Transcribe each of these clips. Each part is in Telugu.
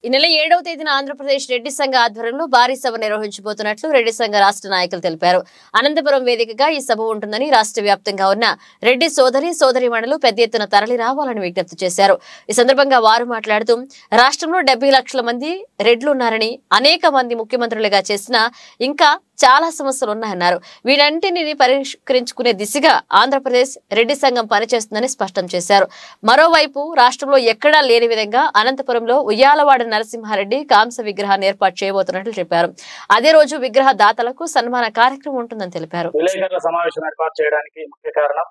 ఈ నెల 7వ తేదీన ఆంధ్రప్రదేశ్ రెడ్డి సంఘ ఆధ్వర్యంలో భారీ సభ నిర్వహించబోతున్నట్లు రెడ్డి సంఘ రాష్ట్ర నాయకులు తెలిపారు. అనంతపురం వేదికగా ఈ సభ ఉంటుందని రాష్ట్ర వ్యాప్తంగా ఉన్న రెడ్డి సోదరీమణులు పెద్ద ఎత్తున తరలి రావాలని విజ్ఞప్తి చేశారు. ఈ సందర్భంగా వారు మాట్లాడుతూ రాష్ట్రంలో 70 లక్షల మంది రెడ్లు ఉన్నారని, అనేక మంది ముఖ్యమంత్రులుగా చేసినా ఇంకా చాలా సమస్యలు ఉన్నాయన్నారు. వీటన్నిటిని పరిష్కరించుకునే దిశగా ఆంధ్రప్రదేశ్ రెడ్డి సంఘం పనిచేస్తుందని స్పష్టం చేశారు. మరోవైపు రాష్ట్రంలో ఎక్కడా లేని విధంగా అనంతపురంలో ఉయ్యాలవాడ నరసింహారెడ్డి కాంస విగ్రహాన్ని ఏర్పాటు చేయబోతున్నట్లు చెప్పారు. అదే రోజు విగ్రహ దాతలకు సన్మాన కార్యక్రమం ఉంటుందని తెలిపారు. విలేకరుల సమావేశం ఏర్పాటు చేయడానికి ముఖ్య కారణం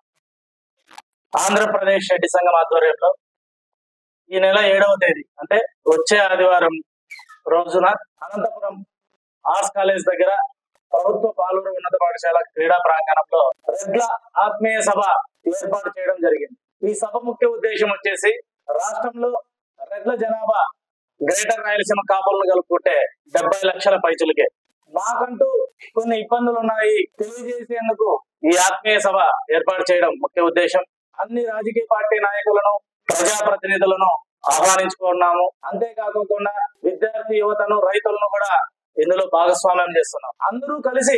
ఆంధ్రప్రదేశ్ రెడ్డి సంఘం ఆధ్వర్యంలో ఈ నెల 7వ తేదీ అంటే వచ్చే ఆదివారం రోజున అనంతపురం ఆర్ట్స్ కాలేజ్ దగ్గర ప్రభుత్వ పాలూరు ఉన్నత పాఠశాల క్రీడా ప్రాంగణంలో రెడ్ల ఆత్మీయ సభ ఏర్పాటు చేయడం జరిగింది. ఈ సభ ముఖ్య ఉద్దేశం వచ్చేసి రాష్ట్రంలో రెడ్ల జనాభా గ్రేటర్ రాయలసీమ కాపులను కలుపుకుంటే 70 లక్షల పైచులకే. మాకంటూ కొన్ని ఇబ్బందులు ఉన్నాయి తెలియజేసేందుకు ఈ ఆత్మీయ సభ ఏర్పాటు చేయడం ముఖ్య ఉద్దేశం. అన్ని రాజకీయ పార్టీ నాయకులను, ప్రజాప్రతినిధులను ఆహ్వానించుకున్నాము. అంతేకాకుండా విద్యార్థి యువతను, రైతులను కూడా ఇందులో భాగస్వామ్యం చేస్తున్నాం. అందరూ కలిసి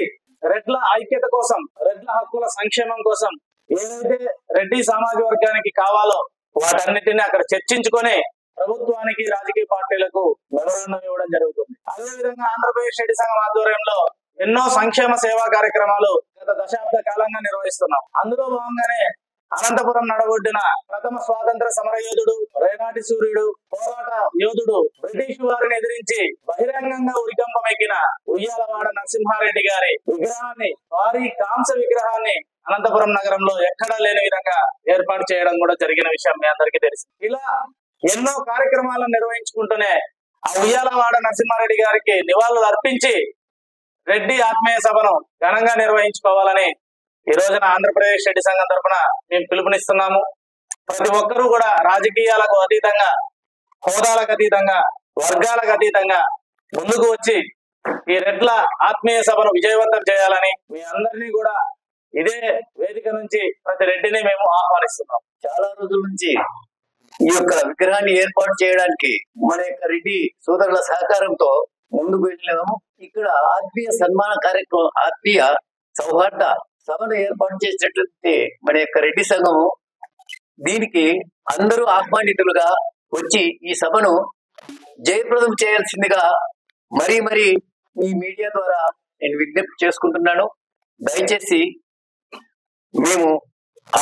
రెడ్ల ఐక్యత కోసం, రెడ్ల హక్కుల సంక్షేమం కోసం ఏదైతే రెడ్డి సమాజ వర్గానికి కావాలో వాటన్నిటిని అక్కడ చర్చించుకొని ప్రభుత్వానికి, రాజకీయ పార్టీలకు మెమోరాండం ఇవ్వడం జరుగుతుంది. అదేవిధంగా ఆంధ్రప్రదేశ్ రెడ్డి సంఘం ఆధ్వర్యంలో ఎన్నో సంక్షేమ సేవా కార్యక్రమాలు గత దశాబ్ద కాలంగా నిర్వహిస్తున్నాం. అందులో భాగంగానే అనంతపురం నడబొడ్డిన ప్రథమ స్వాతంత్ర సమర యోధుడు, రేనాటి సూర్యుడు, పోరాట యోధుడు, బ్రిటిష్ వారిని ఎదిరించి బహిరంగంగా ఉరికంపమెక్కిన ఉయ్యాలవాడ నరసింహారెడ్డి గారి విగ్రహాన్ని, భారీ కాంస విగ్రహాన్ని అనంతపురం నగరంలో ఎక్కడా లేని విధంగా ఏర్పాటు చేయడం కూడా జరిగిన విషయం మీ అందరికీ తెలుసు. ఇలా ఎన్నో కార్యక్రమాలను నిర్వహించుకుంటూనే ఆ ఉయ్యాలవాడ నరసింహారెడ్డి గారికి నివాళులు అర్పించి రెడ్డి ఆత్మీయ సభను ఘనంగా నిర్వహించుకోవాలని ఈ రోజున ఆంధ్రప్రదేశ్ రెడ్డి సంఘం తరఫున మేము పిలుపునిస్తున్నాము. ప్రతి ఒక్కరూ కూడా రాజకీయాలకు అతీతంగా, హోదాలకు అతీతంగా, వర్గాలకు అతీతంగా ముందుకు వచ్చి ఈ రెడ్ల ఆత్మీయ సభను విజయవంతం చేయాలని మీ అందరినీ కూడా ఇదే వేదిక నుంచి ప్రతి రెడ్డిని మేము ఆహ్వానిస్తున్నాం. చాలా రోజుల నుంచి ఈ యొక్క విగ్రహాన్ని ఏర్పాటు చేయడానికి మన యొక్క రెడ్డి సోదరుల సహకారంతో ముందుకు వెళ్ళాము. ఇక్కడ ఆత్మీయ సన్మాన కార్యక్రమం, ఆత్మీయ సౌహార్ద సభను ఏర్పాటు చేసినటువంటి మన యొక్క రెడ్డి సంఘము దీనికి అందరూ ఆహ్వానితులుగా వచ్చి ఈ సభను జయప్రదం చేయాల్సిందిగా మరీ ఈ మీడియా ద్వారా నేను విజ్ఞప్తి చేసుకుంటున్నాను. దయచేసి మేము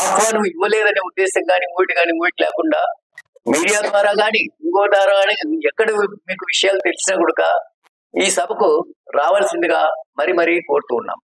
ఆహ్వానం ఇవ్వలేదనే ఉద్దేశం కానీ ఇంకోటి లేకుండా మీడియా ద్వారా కానీ ఇంకో ద్వారా కానీ ఎక్కడ మీకు విషయాలు తెలిసినా కూడా ఈ సభకు రావాల్సిందిగా మరీ కోరుతూ ఉన్నాం.